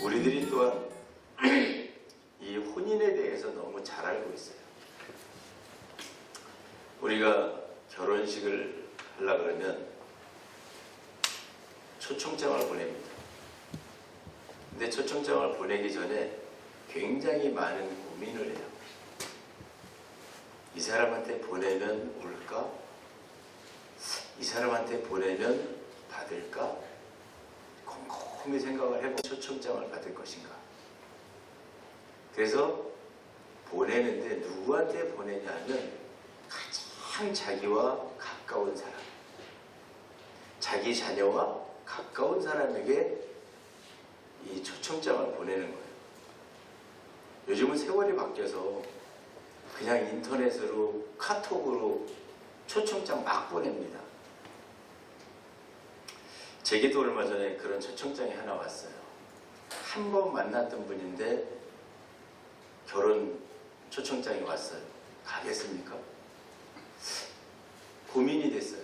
우리들이 또한 이 혼인에 대해서 너무 잘 알고 있어요. 우리가 결혼식을 하려고 그러면 초청장을 보냅니다. 근데 초청장을 보내기 전에 굉장히 많은 고민을 해요. 이 사람한테 보내면 올까? 이 사람한테 보내면 받을까? 곰곰이 생각을 해보고 초청장을 받을 것인가. 그래서 보내는데 누구한테 보내냐면 가장 자기와 가까운 사람, 자기 자녀와 가까운 사람에게 이 초청장을 보내는 거예요. 요즘은 세월이 바뀌어서 그냥 인터넷으로 카톡으로 초청장 막 보냅니다. 제게도 얼마 전에 그런 초청장이 하나 왔어요. 한 번 만났던 분인데 결혼 초청장이 왔어요. 가겠습니까? 고민이 됐어요.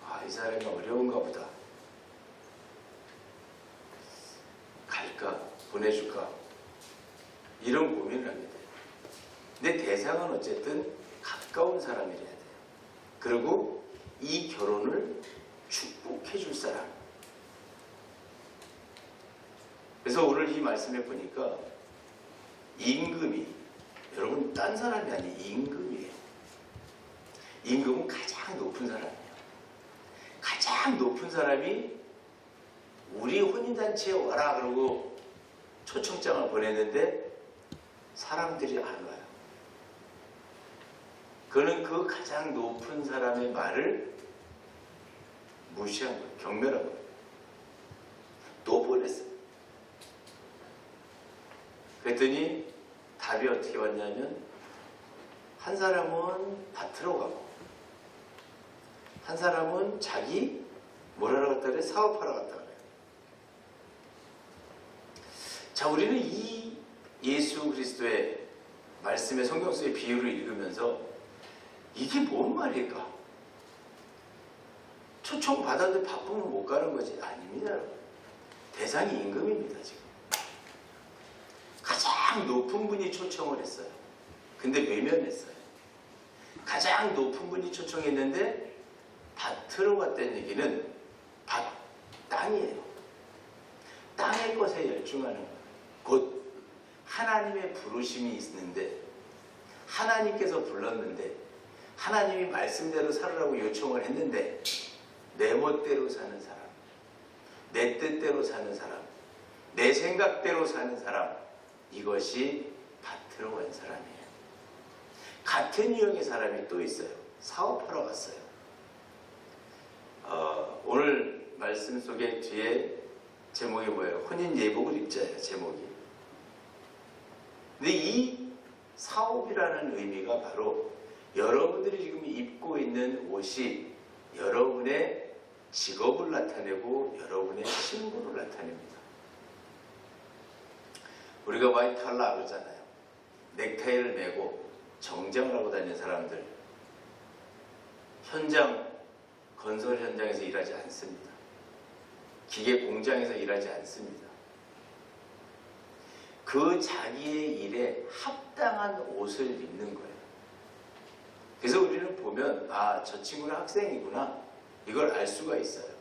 아, 이 사람이 어려운가 보다. 갈까? 보내줄까? 이런 고민을 합니다. 근데 대상은 어쨌든 가까운 사람이어야 돼요. 그리고 이 결혼을 축복해 줄 사람. 그래서 오늘 이 말씀에 보니까 임금이, 여러분 딴 사람이 아니에요. 임금이에요. 임금은 가장 높은 사람이에요. 가장 높은 사람이 우리 혼인잔치에 와라 그러고 초청장을 보냈는데 사람들이 안 와요. 그는 그 가장 높은 사람의 말을 무시한 거예요. 경멸한 거예요. 또 보냈어요. 그랬더니 답이 어떻게 왔냐면 한 사람은 밭으로 가고 한 사람은 자기 뭐라러 갔다 그래? 사업하러 갔다 그래요. 자, 우리는 이 예수 그리스도의 말씀의 성경 속의 비유를 읽으면서 이게 뭔 말일까? 초청 받았는데 바쁘면 못 가는 거지. 아닙니다. 대상이 임금입니다. 지금 가장 높은 분이 초청을 했어요. 근데 외면했어요. 가장 높은 분이 초청했는데 밭으로 갔다는 얘기는 밭, 땅이에요. 땅의 것에 열중하는 거예요. 곧 하나님의 부르심이 있는데 하나님께서 불렀는데 하나님이 말씀대로 살으라고 요청을 했는데 내 멋대로 사는 사람, 내 뜻대로 사는 사람, 내 생각대로 사는 사람, 이것이 밭으로 간 사람이에요. 같은 유형의 사람이 또 있어요. 사업하러 갔어요. 오늘 말씀 속에 뒤에 제목이 뭐예요? 혼인 예복을 입자예요. 제목이. 근데 이 사업이라는 의미가 바로 여러분들이 지금 입고 있는 옷이 여러분의 직업을 나타내고 여러분의 신분을 나타냅니다. 우리가 화이트 칼라 그러잖아요. 넥타이를 메고 정장을 하고 다니는 사람들, 건설 현장에서 일하지 않습니다. 기계 공장에서 일하지 않습니다. 그 자기의 일에 합당한 옷을 입는 거예요. 그래서 우리는 보면 아, 저 친구는 학생이구나, 이걸 알 수가 있어요.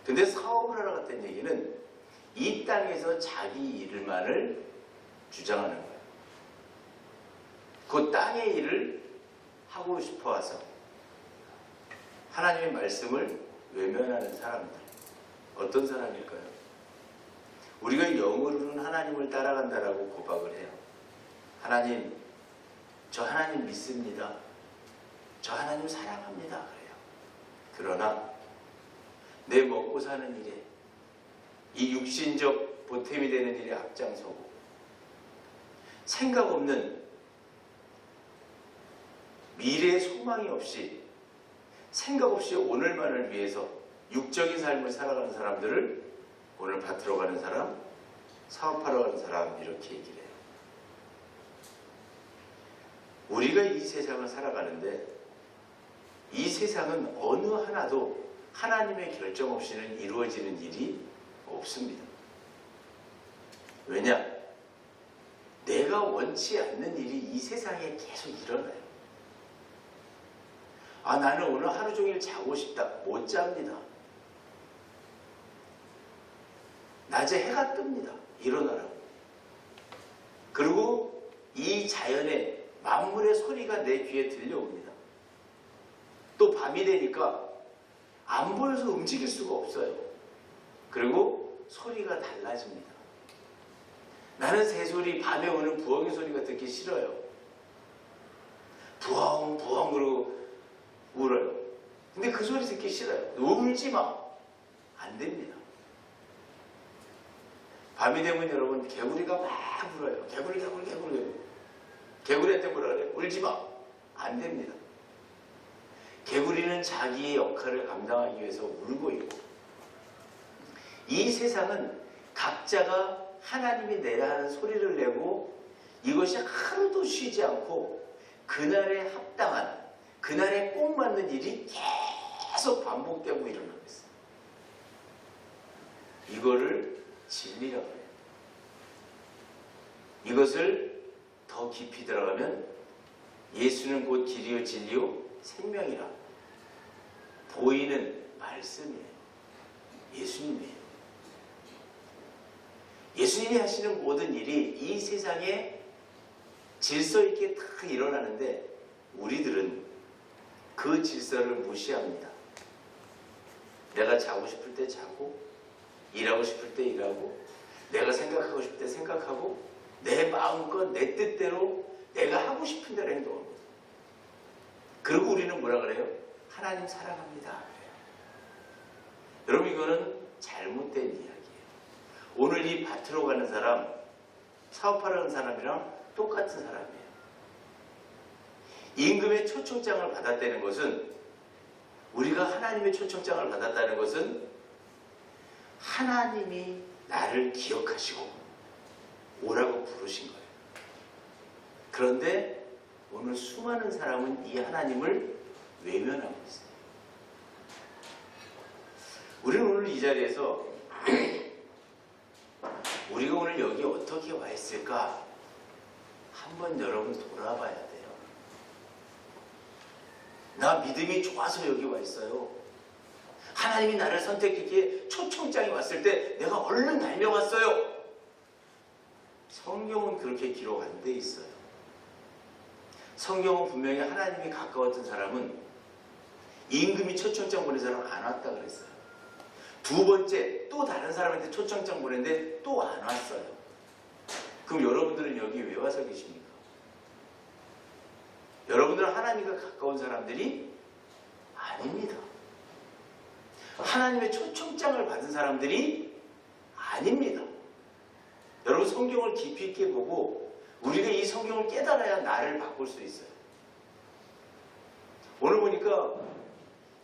근데 사업을 하러 갔다는 얘기는 이 땅에서 자기 일만을 주장하는 거예요. 그 땅의 일을 하고 싶어 와서 하나님의 말씀을 외면하는 사람들. 어떤 사람일까요? 우리가 영으로는 하나님을 따라간다라고 고백을 해요. 하나님, 저 하나님 믿습니다. 저 하나님 사랑합니다. 그래요. 그러나 내 먹고 사는 일에 이 육신적 보탬이 되는 일에 앞장서고 생각 없는 미래의 소망이 없이 생각 없이 오늘만을 위해서 육적인 삶을 살아가는 사람들을 오늘 밭으로 가는 사람, 사업하러 가는 사람 이렇게 얘기를 해요. 우리가 이 세상을 살아가는데 이 세상은 어느 하나도 하나님의 결정 없이는 이루어지는 일이 없습니다. 왜냐? 내가 원치 않는 일이 이 세상에 계속 일어나요. 나는 오늘 하루 종일 자고 싶다. 못 잡니다. 낮에 해가 뜹니다. 일어나라고. 그리고 이 자연의 만물의 소리가 내 귀에 들려옵니다. 또 밤이 되니까 안 보여서 움직일 수가 없어요. 그리고 소리가 달라집니다. 나는 새소리, 밤에 오는 부엉이 소리가 듣기 싫어요. 부엉부엉 그러고 울어요. 근데 그 소리 듣기 싫어요. 울지 마. 안 됩니다. 밤이 되면 여러분 개구리가 막 울어요. 개구리. 개구리한테 뭐라 그래요? 울지 마. 안 됩니다. 개구리는 자기의 역할을 감당하기 위해서 울고 있고, 이 세상은 각자가 하나님이 내야 하는 소리를 내고 이것이 하루도 쉬지 않고 그날에 합당한, 그날에 꼭 맞는 일이 계속 반복되고 일어나고 있어요. 이거를 진리라고 해요. 이것을 더 깊이 들어가면 예수는 곧 길이요 진리요 생명이라. 보이는 말씀이에요. 예수님이에요. 예수님이 하시는 모든 일이 이 세상에 질서 있게 다 일어나는데 우리들은 그 질서를 무시합니다. 내가 자고 싶을 때 자고, 일하고 싶을 때 일하고, 내가 생각하고 싶을 때 생각하고, 내 마음껏 내 뜻대로 내가 하고 싶은 대로 행동합니다. 그리고 우리는 뭐라 그래요? 하나님 사랑합니다. 그래요. 여러분, 이거는 잘못된 이야기예요. 오늘 이 밭으로 가는 사람, 사업하러 가는 사람이랑 똑같은 사람이에요. 임금의 초청장을 받았다는 것은, 우리가 하나님의 초청장을 받았다는 것은 하나님이 나를 기억하시고 오라고 부르신 거예요. 그런데 오늘 수많은 사람은 이 하나님을 외면하고 있어요. 우리는 오늘 이 자리에서 우리가 오늘 여기 어떻게 와 있을까? 한번 여러분 돌아봐야 돼요. 나 믿음이 좋아서 여기 와 있어요. 하나님이 나를 선택했기에 초청장이 왔을 때 내가 얼른 달려갔어요. 성경은 그렇게 기록 안 돼 있어요. 성경은 분명히 하나님이 가까웠던 사람은 임금이 초청장 보낸 사람 안 왔다 그랬어요. 두 번째 또 다른 사람한테 초청장 보냈는데 또 안 왔어요. 그럼 여러분들은 여기 왜 와서 계십니까? 여러분들은 하나님과 가까운 사람들이 아닙니다. 하나님의 초청장을 받은 사람들이 아닙니다. 여러분, 성경을 깊이 있게 보고 우리가 이 성경을 깨달아야 나를 바꿀 수 있어요. 오늘 보니까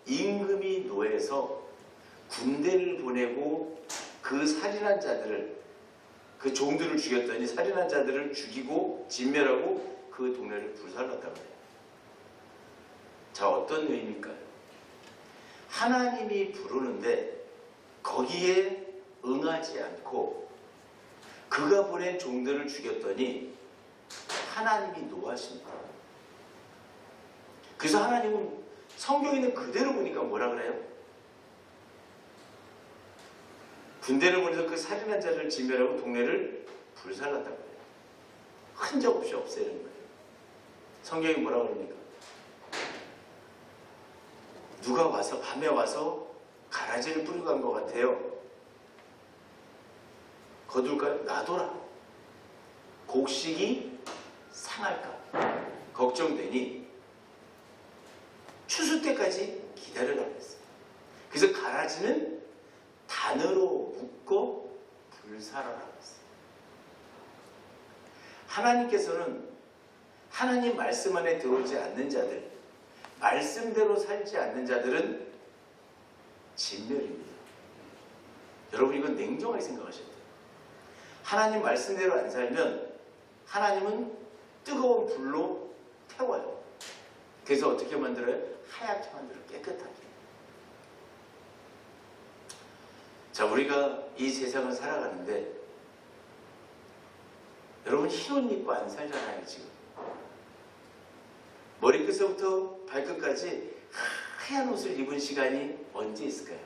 임금이 노예에서 군대를 보내고 그 살인한 자들을, 그 종들을 죽였더니 살인한 자들을 죽이고 진멸하고 그 동네를 불살랐다고 해요. 자, 어떤 의미일까요? 하나님이 부르는데 거기에 응하지 않고 그가 보낸 종들을 죽였더니 하나님이 노하십니다. 그래서 하나님은 성경에 있는 그대로 보니까 뭐라 그래요? 군대를 보내서 그 살인한 자를 진멸하고 동네를 불살랐다고 해요. 흔적 없이 없애는 거예요. 성경이 뭐라고 그럽니까? 누가 와서 밤에 와서 가라지를 뿌리고 간 것 같아요. 거둘까요? 놔둬라. 곡식이 상할까 걱정되니 추수 때까지 기다려라 그랬어요. 그래서 가라지는 단으로 묶어 불살아라 그랬어요. 하나님께서는 하나님 말씀 안에 들어오지 않는 자들, 말씀대로 살지 않는 자들은 진멸입니다. 여러분, 이건 냉정하게 생각하셔야 돼요. 하나님 말씀대로 안 살면 하나님은 뜨거운 불로 태워요. 그래서 어떻게 만들어요? 하얗게 만들어요. 깨끗하게. 자, 우리가 이 세상을 살아가는데 여러분 흰 옷 입고 안 살잖아요. 지금 머리끝부터 발끝까지 하얀 옷을 입은 시간이 언제 있을까요?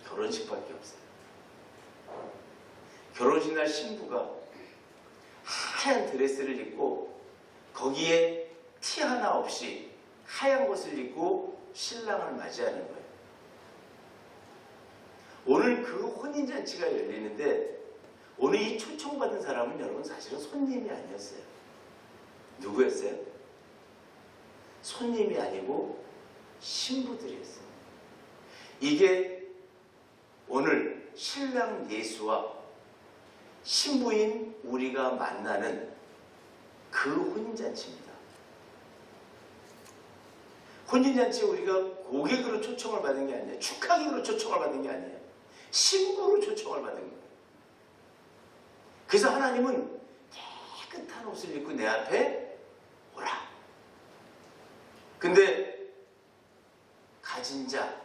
결혼식밖에 없어요. 결혼식 날 신부가 하얀 드레스를 입고 거기에 티 하나 없이 하얀 것을 입고 신랑을 맞이하는 거예요. 오늘 그 혼인잔치가 열리는데 오늘 이 초청받은 사람은 여러분 사실은 손님이 아니었어요. 누구였어요? 손님이 아니고 신부들이었어요. 이게 오늘 신랑 예수와 신부인 우리가 만나는 그 혼인잔치입니다. 혼인잔치에 우리가 고객으로 초청을 받은 게 아니에요. 축하객으로 초청을 받은 게 아니에요. 신부로 초청을 받은 거예요. 그래서 하나님은 깨끗한 옷을 입고 내 앞에 오라. 근데 가진 자,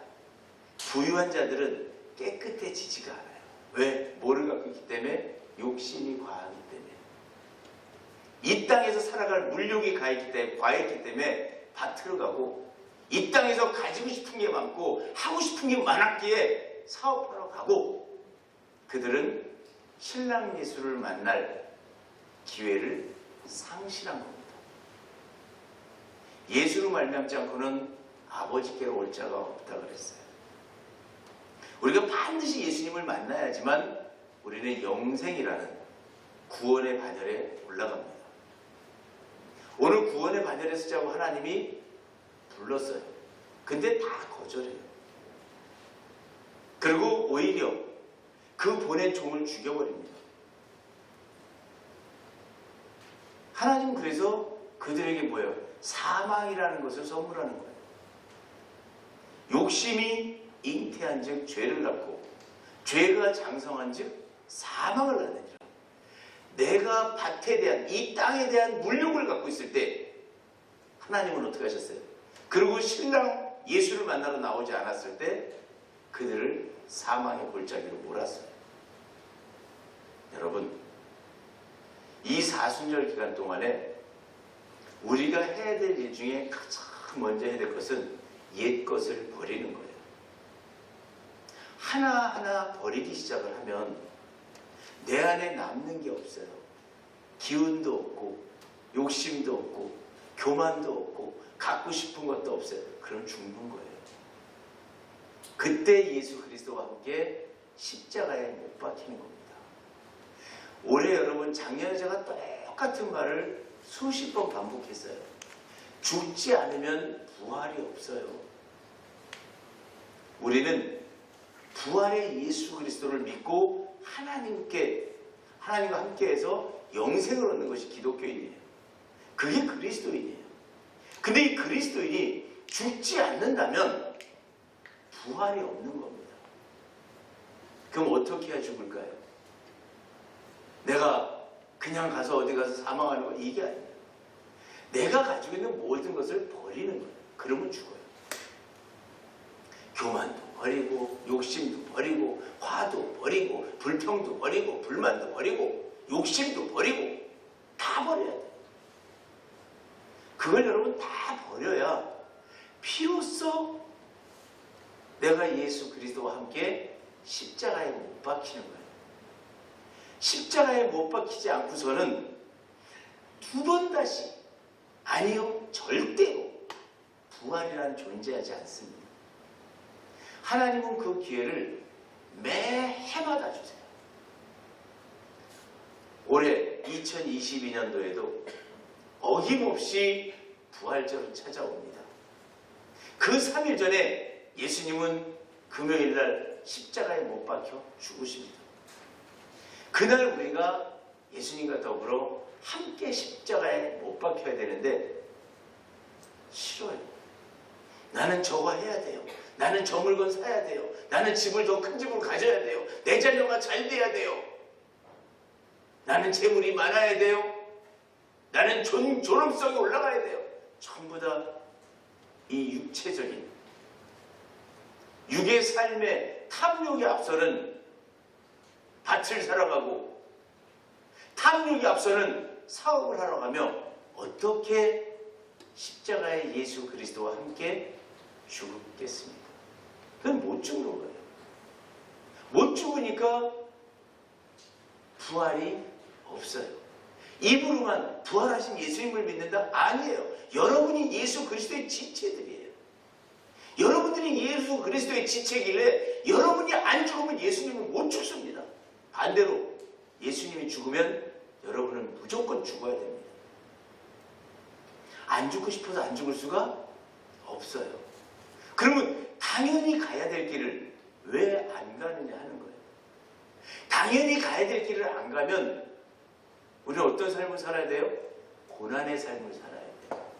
부유한 자들은 깨끗해지지가 않아요. 왜? 뭐를 갖고 있기 때문에? 욕심이 과하기 때문에. 이 땅에서 살아갈 물욕이 과했기 때문에 밭으로 가고 이 땅에서 가지고 싶은 게 많고 하고 싶은 게 많았기에 사업하러 가고 그들은 신랑 예수를 만날 기회를 상실한 겁니다. 예수로 말미암지 않고는 아버지께로 올 자가 없다 그랬어요. 우리가 반드시 예수님을 만나야지만 우리는 영생이라는 구원의 반열에 올라갑니다. 오늘 구원의 반열에 서자고 하나님이 불렀어요. 근데 다 거절해요. 그리고 오히려 그 보낸 종을 죽여버립니다. 하나님은 그래서 그들에게 뭐예요? 사망이라는 것을 선물하는 거예요. 욕심이 잉태한 즉 죄를 낳고 죄가 장성한 즉 사망을 낳느니라. 내가 밭에 대한 이 땅에 대한 물욕을 갖고 있을 때 하나님은 어떻게 하셨어요? 그리고 신랑 예수를 만나러 나오지 않았을 때 그들을 사망의 골짜기로 몰았어요. 여러분, 이 사순절 기간 동안에 우리가 해야 될 일 중에 가장 먼저 해야 될 것은 옛 것을 버리는 거예요. 하나하나 버리기 시작을 하면 내 안에 남는 게 없어요. 기운도 없고 욕심도 없고 교만도 없고 갖고 싶은 것도 없어요. 그럼 죽는 거예요. 그때 예수 그리스도와 함께 십자가에 못 박히는 겁니다. 올해 여러분, 작년에 제가 똑같은 말을 수십 번 반복했어요. 죽지 않으면 부활이 없어요. 우리는 부활의 예수 그리스도를 믿고 하나님과 함께해서 영생을 얻는 것이 기독교인이에요. 그게 그리스도인이에요. 근데 이 그리스도인이 죽지 않는다면 부활이 없는 겁니다. 그럼 어떻게 해야 죽을까요? 내가 그냥 가서 어디 가서 사망하는 거 이게 아니에요. 내가 가지고 있는 모든 것을 버리는 거예요. 그러면 죽어요. 교만도 버리고 욕심도 버리고 화도 버리고 불평도 버리고 불만도 버리고 욕심도 버리고 다 버려야 돼요. 그걸 여러분 다 버려야 비로소 내가 예수 그리스도와 함께 십자가에 못 박히는 거예요. 십자가에 못 박히지 않고서는 두 번 다시, 아니요, 절대로 부활이라는 존재하지 않습니다. 하나님은 그 기회를 매 해마다 주세요. 올해 2022년도에도 어김없이 부활절을 찾아옵니다. 그 3일 전에 예수님은 금요일날 십자가에 못 박혀 죽으십니다. 그날 우리가 예수님과 더불어 함께 십자가에 못 박혀야 되는데 싫어요. 나는 저거 해야 돼요. 나는 저 물건 사야 돼요. 나는 집을 더 큰 집으로 가져야 돼요. 내 자녀가 잘 돼야 돼요. 나는 재물이 많아야 돼요. 나는 존엄성이 올라가야 돼요. 전부 다 이 육체적인 육의 삶에 탐욕이 앞서는 밭을 살아가고 탐욕이 앞서는 사업을 하러 가며 어떻게 십자가의 예수 그리스도와 함께 죽겠습니까? 그건 못 죽는 거예요. 못 죽으니까 부활이 없어요. 입으로만 부활하신 예수님을 믿는다? 아니에요. 여러분이 예수 그리스도의 지체들이에요. 여러분들이 예수 그리스도의 지체길래 여러분이 안 죽으면 예수님은 못 죽습니다. 반대로 예수님이 죽으면 여러분은 무조건 죽어야 됩니다. 안 죽고 싶어서 안 죽을 수가 없어요. 그러면 당연히 가야 될 길을 왜 안 가느냐 하는 거예요. 당연히 가야 될 길을 안 가면 우리는 어떤 삶을 살아야 돼요? 고난의 삶을 살아야 돼요.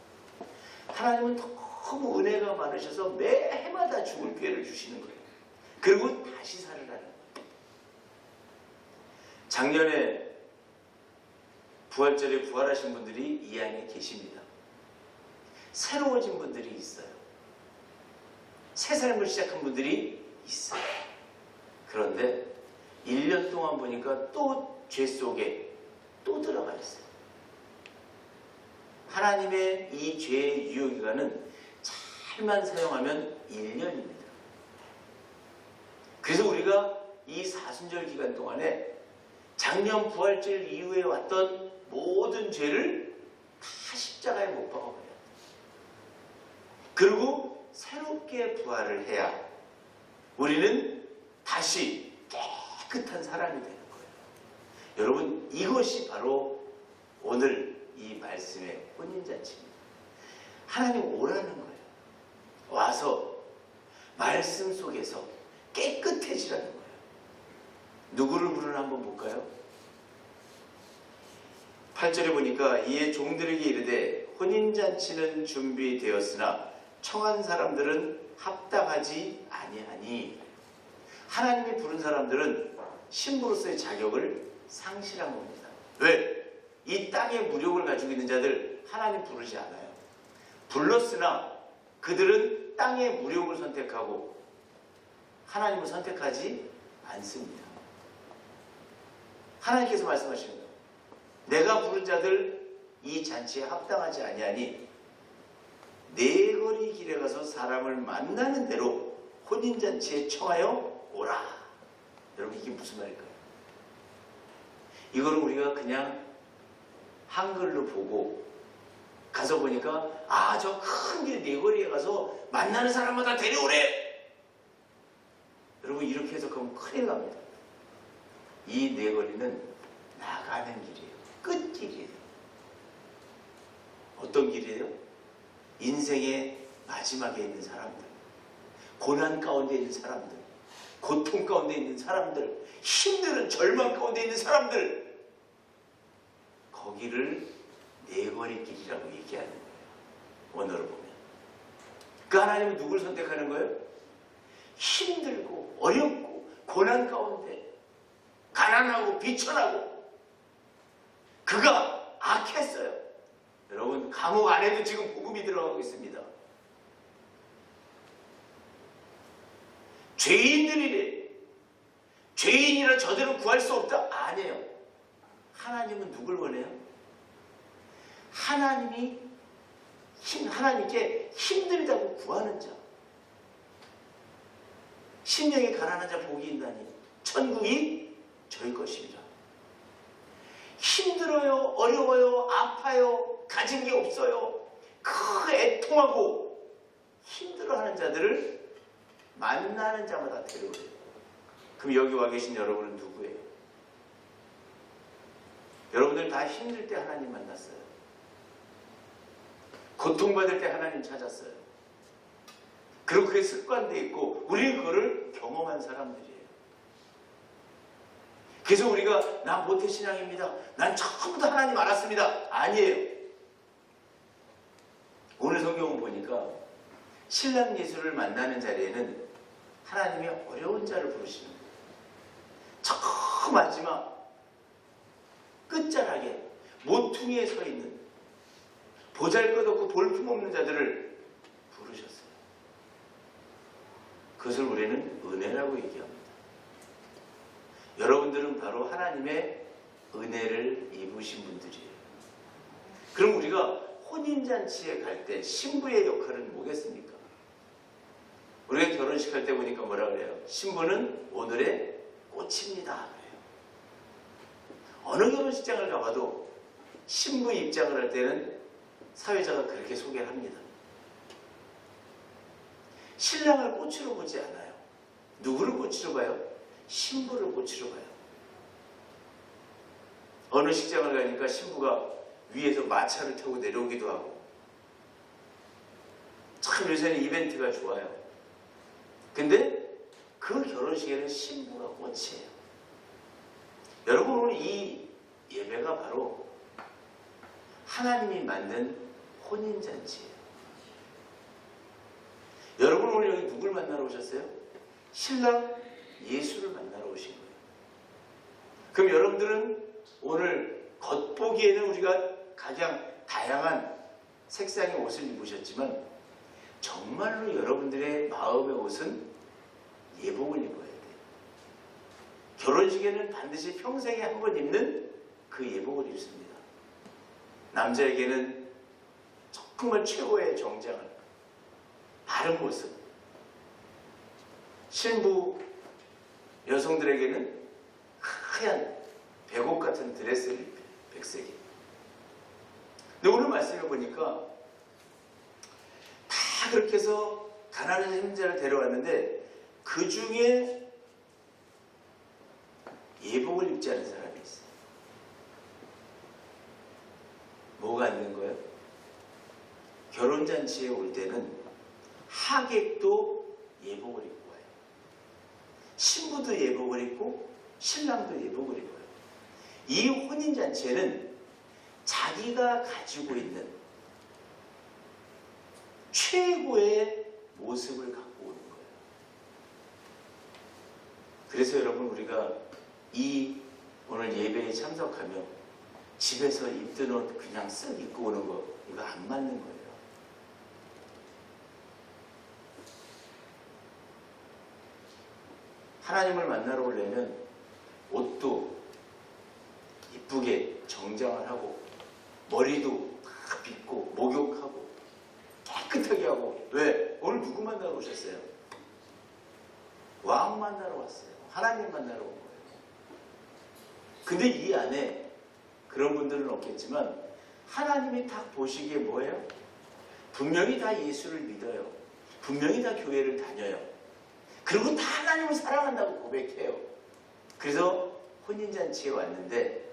하나님은 너무 은혜가 많으셔서 매 해마다 죽을 기회를 주시는 거예요. 그리고 다시 살으라는 거예요. 작년에 부활절에 부활하신 분들이 이 안에 계십니다. 새로워진 분들이 있어요. 새 삶을 시작한 분들이 있어요. 그런데 1년 동안 보니까 또 죄 속에 또 들어가 있어요. 하나님의 이 죄의 유효기간은 잘만 사용하면 1년입니다. 그래서 우리가 이 사순절 기간 동안에 작년 부활절 이후에 왔던 모든 죄를 다 십자가에 못 박아버려요. 그리고 새롭게 부활을 해야 우리는 다시 깨끗한 사람이 되는 거예요. 여러분, 이것이 바로 오늘 이 말씀의 혼인잔치입니다. 하나님 오라는 거예요. 와서 말씀 속에서 깨끗해지라는 거예요. 누구를 부르나 한번 볼까요? 8절에 보니까 이에 종들에게 이르되 혼인잔치는 준비되었으나 청한 사람들은 합당하지 아니하니. 하나님이 부른 사람들은 신부로서의 자격을 상실한 겁니다. 왜? 이 땅의 무력을 가지고 있는 자들 하나님 부르지 않아요. 불렀으나 그들은 땅의 무력을 선택하고 하나님을 선택하지 않습니다. 하나님께서 말씀하시는 거예요. 내가 부른 자들 이 잔치에 합당하지 아니하니 네 거리 길에 가서 사람을 만나는 대로 혼인잔치에 청하여 오라. 여러분, 이게 무슨 말일까요? 이거를 우리가 그냥 한글로 보고 가서 보니까 저 큰 길 네 거리에 가서 만나는 사람마다 데려오래. 여러분, 이렇게 해석하면 큰일 납니다. 이 네 거리는 나가는 길이에요. 끝길이에요. 어떤 길이에요? 인생의 마지막에 있는 사람들, 고난 가운데 있는 사람들, 고통 가운데 있는 사람들, 힘든 절망 가운데 있는 사람들, 거기를 네거리 길이라고 얘기하는 거예요. 원어로 보면. 그 하나님은 누굴 선택하는 거예요? 힘들고 어렵고 고난 가운데 가난하고 비천하고 그가 악했어요. 여러분, 감옥 안에도 지금 복음이 들어가고 있습니다. 죄인들이래. 죄인이라 저들은 구할 수 없다? 아니에요. 하나님은 누굴 원해요? 하나님께 힘들다고 구하는 자, 심령이 가난한 자 복이 있나니 천국이 저희 것입니다. 힘들어요, 어려워요, 아파요, 가진 게 없어요, 애통하고 힘들어하는 자들을 만나는 자마다 데려오래요. 그럼 여기 와 계신 여러분은 누구예요? 여러분들 다 힘들 때 하나님 만났어요. 고통받을 때 하나님 찾았어요. 그리고 그게 습관되어 있고 우리는 그거를 경험한 사람들이에요. 그래서 우리가 난 모태신앙입니다, 난 처음부터 하나님 알았습니다, 아니에요. 오늘 성경을 보니까 신랑 예수를 만나는 자리에는 하나님이 어려운 자를 부르시는 거예요. 저 마지막 끝자락에 모퉁이에 서 있는 보잘것없고 볼품없는 자들을 부르셨어요. 그것을 우리는 은혜라고 얘기합니다. 여러분들은 바로 하나님의 은혜를 입으신 분들이에요. 그럼 우리가 혼인잔치에 갈 때 신부의 역할은 뭐겠습니까? 우리가 결혼식 할 때 보니까 뭐라 그래요? 신부는 오늘의 꽃입니다. 그래요. 어느 결혼식장을 가봐도 신부 입장을 할 때는 사회자가 그렇게 소개를 합니다. 신랑을 꽃으로 보지 않아요. 누구를 꽃으로 봐요? 신부를 꽃으로 봐요. 어느 식장을 가니까 신부가 위에서 마차를 타고 내려오기도 하고, 참 요새는 이벤트가 좋아요. 근데 그 결혼식에는 신부가 꽃이에요. 여러분, 오늘 이 예배가 바로 하나님이 만든 혼인잔치예요. 여러분, 오늘 여기 누굴 만나러 오셨어요? 신랑 예수를 만나러 오신 거예요. 그럼 여러분들은 오늘 겉보기에는 우리가 가장 다양한 색상의 옷을 입으셨지만 정말로 여러분들의 마음의 옷은 예복을 입어야 돼요. 결혼식에는 반드시 평생에 한 번 입는 그 예복을 입습니다. 남자에게는 정말 최고의 정장을, 바른 모습. 신부 여성들에게는 하얀 백옷 같은 드레스를 입혀요. 백색이. 근데 오늘 말씀을 보니까 다 그렇게 해서 가난한 형제를 데려왔는데 그 중에 예복을 입지 않은 사람이 있어요. 뭐가 있는 거예요? 결혼잔치에 올 때는 하객도 예복을 입고 와요. 신부도 예복을 입고 신랑도 예복을 입어요. 이 혼인잔치에는 자기가 가지고 있는 최고의 모습을 갖고 오는 거예요. 그래서 여러분, 우리가 이 오늘 예배에 참석하며 집에서 입던 옷 그냥 쓱 입고 오는 거, 이거 안 맞는 거예요. 하나님을 만나러 오려면 옷도 이쁘게 정장을 하고 머리도 다 빗고 목욕하고 깨끗하게 하고. 왜? 오늘 누구 만나러 오셨어요? 왕 만나러 왔어요. 하나님 만나러 온 거예요. 근데 이 안에 그런 분들은 없겠지만 하나님이 딱 보시기에 뭐예요? 분명히 다 예수를 믿어요. 분명히 다 교회를 다녀요. 그리고 다 하나님을 사랑한다고 고백해요. 그래서 혼인잔치에 왔는데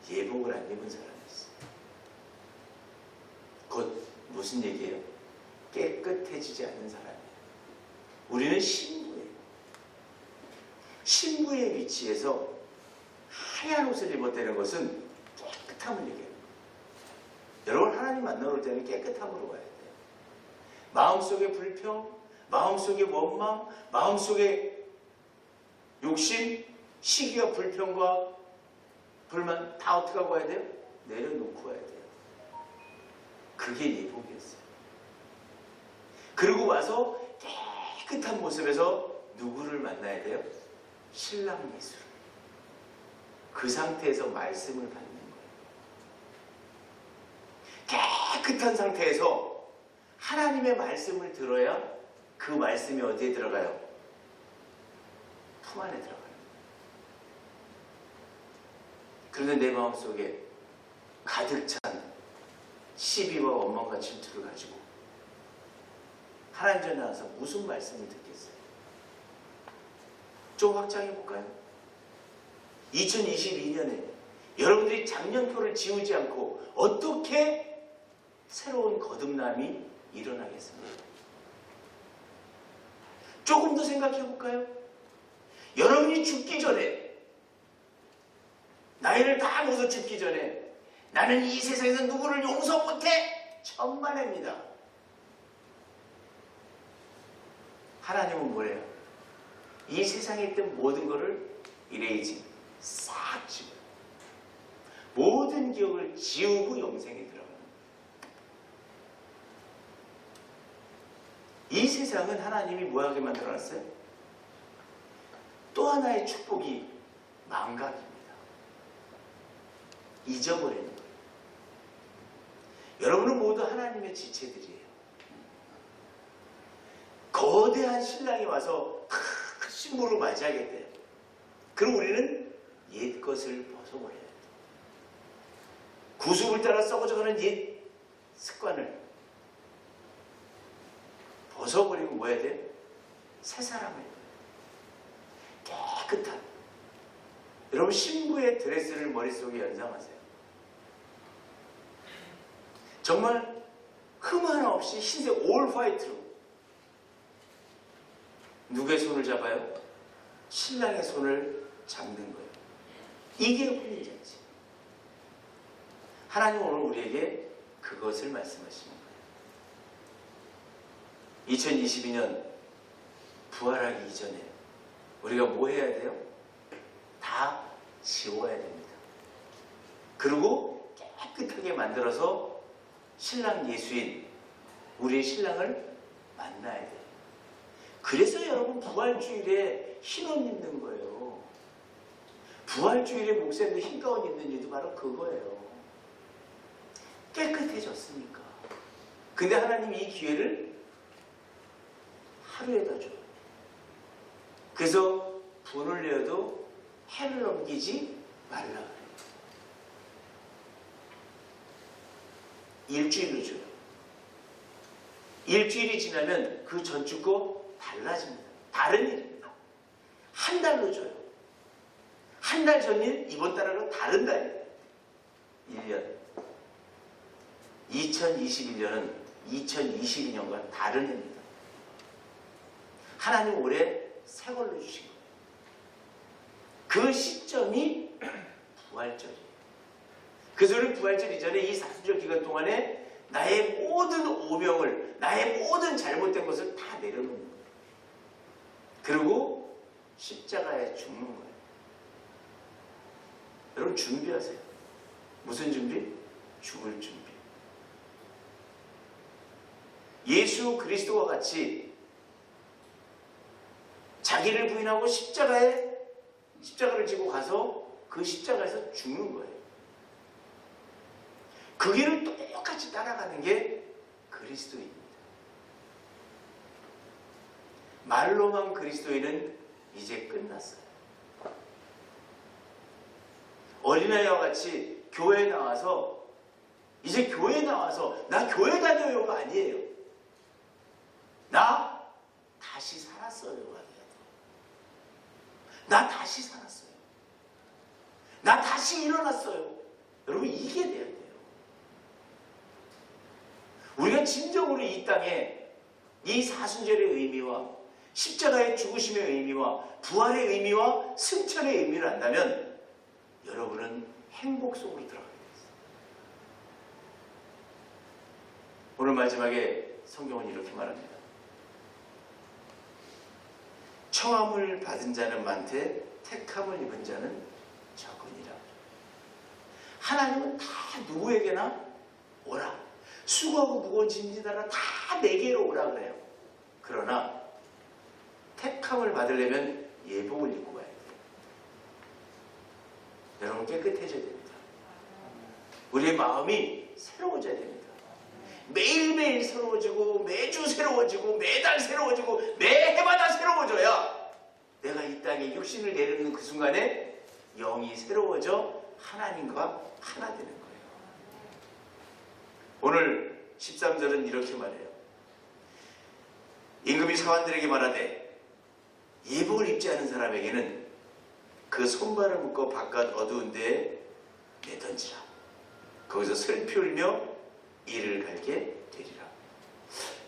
예복을 안 입은 사람이 있어요. 곧 무슨 얘기예요? 깨끗해지지 않는 사람이에요. 우리는 신부예요. 신부의 위치에서 하얀 옷을 입었다는 것은 깨끗함을 얘기해요. 여러분, 하나님 만나러 올 때는 깨끗함으로 가야 돼요. 마음속의 불평, 마음속의 원망, 마음속의 욕심, 시기와 불평과 불만 다 어떻게 하고 와야 돼요? 내려놓고 와야 돼요. 그게 예복이었어요. 그리고 와서 깨끗한 모습에서 누구를 만나야 돼요? 신랑 예수를. 그 상태에서 말씀을 받는 거예요. 깨끗한 상태에서 하나님의 말씀을 들어야 그 말씀이 어디에 들어가요? 품 안에 들어가요. 그런데 내 마음속에 가득 찬 시비와 원망과 질투를 가지고 하나님 전에 나와서 무슨 말씀을 듣겠어요? 좀 확장해 볼까요? 2022년에 여러분들이 작년표를 지우지 않고 어떻게 새로운 거듭남이 일어나겠습니까? 조금 더 생각해 볼까요? 여러분이 죽기 전에, 나이를 다 먹어서 죽기 전에 나는 이 세상에서 누구를 용서 못해? 천만에입니다. 하나님은 뭐래요? 이 세상에 있던 모든 것을 이레이징 싹 지워요. 모든 기억을 지우고 영생에 들어가는 거예요. 이 세상은 하나님이 뭐하게 만들어놨어요? 또 하나의 축복이 망각입니다. 잊어버리는 거예요. 여러분은 모두 하나님의 지체들이에요. 거대한 신랑이 와서 큰 신부로 맞이하겠대요. 그럼 우리는 옛 것을 벗어버려야 돼요. 구습을 따라 썩어져가는 옛 습관을 벗어버리고 뭐 해야 돼요? 새 사람을 깨끗한 여러분 신부의 드레스를 머릿속에 연상하세요. 정말 흠 하나 없이 흰색 올 화이트로 누구의 손을 잡아요? 신랑의 손을 잡는 거예요. 이게 혼인잔치. 하나님은 오늘 우리에게 그것을 말씀하시는 거예요. 2022년 부활하기 이전에 우리가 뭐 해야 돼요? 다 지워야 됩니다. 그리고 깨끗하게 만들어서 신랑 예수인 우리의 신랑을 만나야 돼요. 그래서 여러분 부활주일에 흰 옷 입는 거예요. 부활주일에 목사님들 흰 가운 입는 이유도 바로 그거예요. 깨끗해졌으니까. 근데 하나님이 이 기회를 하루에다 줘요. 그래서 분을 내어도 해를 넘기지 말라 그래요. 일주일로 줘요. 일주일이 지나면 그 전주 거 달라집니다. 다른 일입니다. 한 달로 줘요. 한 달 전일 이번 달하고 다른 달이에요. 1년. 2021년은 2022년과 다른 해입니다. 하나님 올해 새 걸로 주신 거예요. 그 시점이 부활절이에요. 그래서 우리 부활절 이전에 이 사순절 기간 동안에 나의 모든 오명을, 나의 모든 잘못된 것을 다 내려놓는 거예요. 그리고 십자가에 죽는 거예요. 여러분 준비하세요. 무슨 준비? 죽을 준비. 예수 그리스도와 같이 자기를 부인하고 십자가를 지고 가서 그 십자가에서 죽는 거예요. 그 길을 똑같이 따라가는 게 그리스도입니다. 말로만 그리스도인은 이제 끝났어요. 어린아이와 같이 교회에 나와서 이제 교회에 나와서 나 교회 다녀요가 아니에요. 나 다시 살았어요가 돼야 돼요. 나 다시 살았어요. 나 다시 일어났어요. 여러분 이게 돼야 돼요. 우리가 진정으로 이 땅에 이 사순절의 의미와 십자가의 죽으심의 의미와 부활의 의미와 승천의 의미를 안다면 여러분은 행복 속으로 들어가게 되겠어요. 오늘 마지막에 성경은 이렇게 말합니다. 청함을 받은 자는 많되 택함을 입은 자는 적으니라. 하나님은 다 누구에게나 오라. 수고하고 무거운 짐진 자라 다 내게로 오라 그래요. 그러나 택함을 받으려면 예복을 입고 가야 돼요. 여러분 깨끗해져야 됩니다. 우리의 마음이 새로워져야 됩니다. 매일매일 새로워지고 매주 새로워지고 매달 새로워지고 매해마다 새로워져야 내가 이 땅에 육신을 내리는 그 순간에 영이 새로워져 하나님과 하나 되는 거예요. 오늘 13절은 이렇게 말해요. 임금이 사관들에게 말하되 예복을 입지 않은 사람에게는 그 손발을 묶어 바깥 어두운 데에 내던지라. 거기서 슬피 울며 이를 갈게 되리라.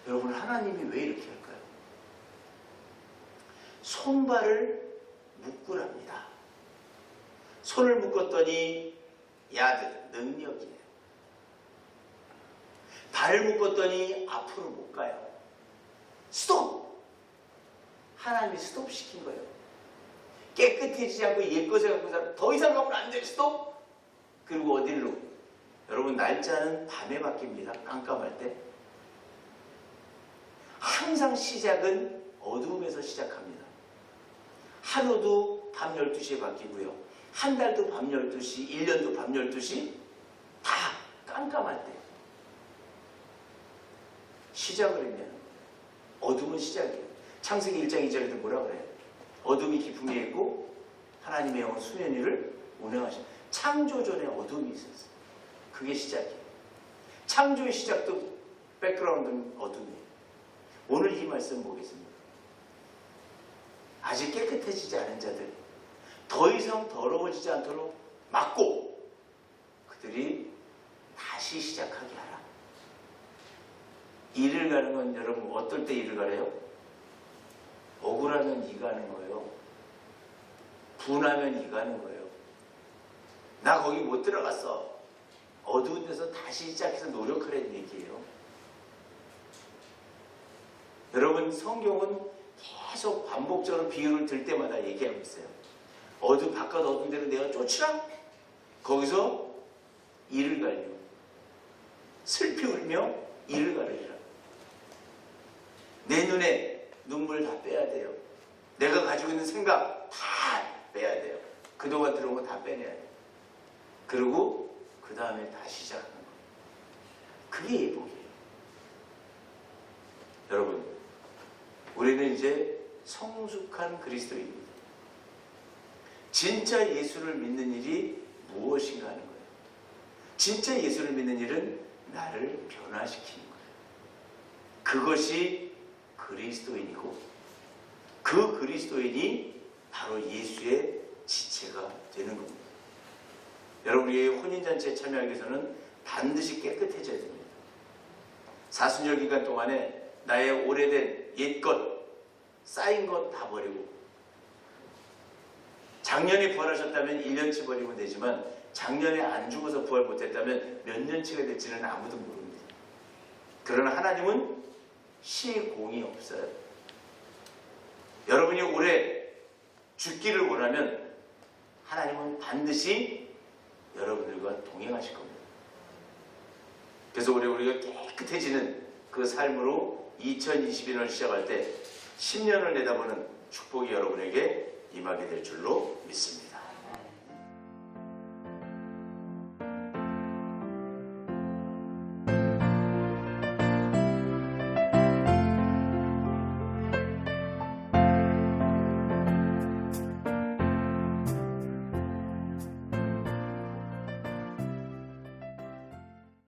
여러분 하나님이 왜 이렇게 할까요? 손발을 묶으랍니다. 손을 묶었더니 야드, 능력이에요. 발을 묶었더니 앞으로 못 가요. 스톱! 하나님이 스톱시킨 거예요. 깨끗해지지 않고 옛것에 갖고 살아. 더 이상 가면 안 돼. 스톱. 그리고 어디로? 여러분, 날짜는 밤에 바뀝니다. 깜깜할 때. 항상 시작은 어두움에서 시작합니다. 하루도 밤 12시에 바뀌고요. 한 달도 밤 12시, 1년도 밤 12시, 다 깜깜할 때. 시작을 했냐는 어둠은 시작이에요. 창세기 1장 2절에도 뭐라 그래요? 어둠이 깊은 게 있고 하나님의 영은 수면 위를 운행하시는. 창조 전에 어둠이 있었어요. 그게 시작이에요. 창조의 시작도 백그라운드는 어둠이에요. 오늘 이 말씀 보겠습니다. 아직 깨끗해지지 않은 자들, 더 이상 더러워지지 않도록 막고 그들이 다시 시작하게 하라. 일을 가는 건 여러분 어떨 때 일을 가래요? 억울하면 이 가는 거예요. 분하면 이 가는 거예요. 나 거기 못 들어갔어. 어두운 데서 다시 시작해서 노력하라는 얘기예요. 여러분, 성경은 계속 반복적으로 비유를 들 때마다 얘기하고 있어요. 바깥 어두운 데로 내가 쫓으라. 거기서 이를 갈려. 슬피 울며 이를 가르리라. 내 눈에 눈물 다 빼야 돼요. 내가 가지고 있는 생각 다 빼야 돼요. 그동안 들어온 거 다 빼내야 돼요. 그리고 그 다음에 다시 시작하는 거예요. 그게 예복이에요. 여러분, 우리는 이제 성숙한 그리스도인입니다. 진짜 예수를 믿는 일이 무엇인가 하는 거예요. 진짜 예수를 믿는 일은 나를 변화시키는 거예요. 그것이 그리스도인이고 그 그리스도인이 바로 예수의 지체가 되는 겁니다. 여러분이 혼인잔치에 참여하기 위해서는 반드시 깨끗해져야 됩니다. 사순절 기간 동안에 나의 오래된 옛것, 쌓인 것 다 버리고, 작년에 부활하셨다면 1년치 버리면 되지만 작년에 안 죽어서 부활 못했다면 몇 년치가 될지는 아무도 모릅니다. 그러나 하나님은 시공이 없어요. 여러분이 올해 죽기를 원하면 하나님은 반드시 여러분들과 동행하실 겁니다. 그래서 우리가 깨끗해지는 그 삶으로 2021년을 시작할 때 10년을 내다보는 축복이 여러분에게 임하게 될 줄로 믿습니다.